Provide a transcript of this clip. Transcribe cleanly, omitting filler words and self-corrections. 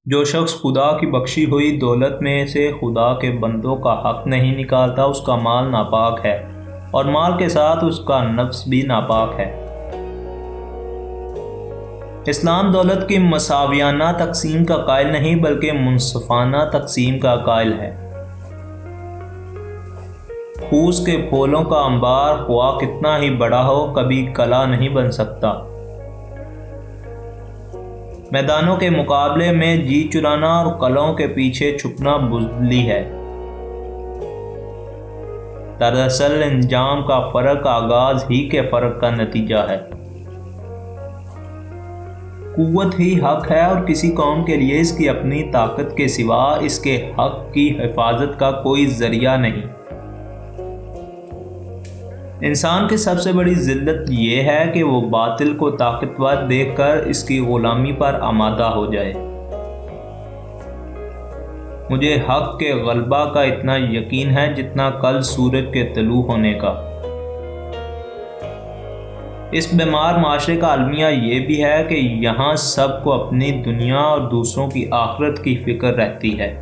جو شخص خدا کی بخشی ہوئی دولت میں سے خدا کے بندوں کا حق نہیں نکالتا اس کا مال ناپاک ہے، اور مال کے ساتھ اس کا نفس بھی ناپاک ہے۔ اسلام دولت کی مساویانہ تقسیم کا قائل نہیں بلکہ منصفانہ تقسیم کا قائل ہے۔ پھوس کے پھولوں کا انبار خواہ کتنا ہی بڑا ہو کبھی کلا نہیں بن سکتا۔ میدانوں کے مقابلے میں جی چرانا اور قلعوں کے پیچھے چھپنا بزدلی ہے۔ دراصل انجام کا فرق آغاز ہی کے فرق کا نتیجہ ہے۔ قوت ہی حق ہے اور کسی قوم کے لیے اس کی اپنی طاقت کے سوا اس کے حق کی حفاظت کا کوئی ذریعہ نہیں۔ انسان کی سب سے بڑی ذلت یہ ہے کہ وہ باطل کو طاقتور دیکھ کر اس کی غلامی پر آمادہ ہو جائے۔ مجھے حق کے غلبہ کا اتنا یقین ہے جتنا کل سورج کے طلوع ہونے کا۔ اس بیمار معاشرے کا المیہ یہ بھی ہے کہ یہاں سب کو اپنی دنیا اور دوسروں کی آخرت کی فکر رہتی ہے۔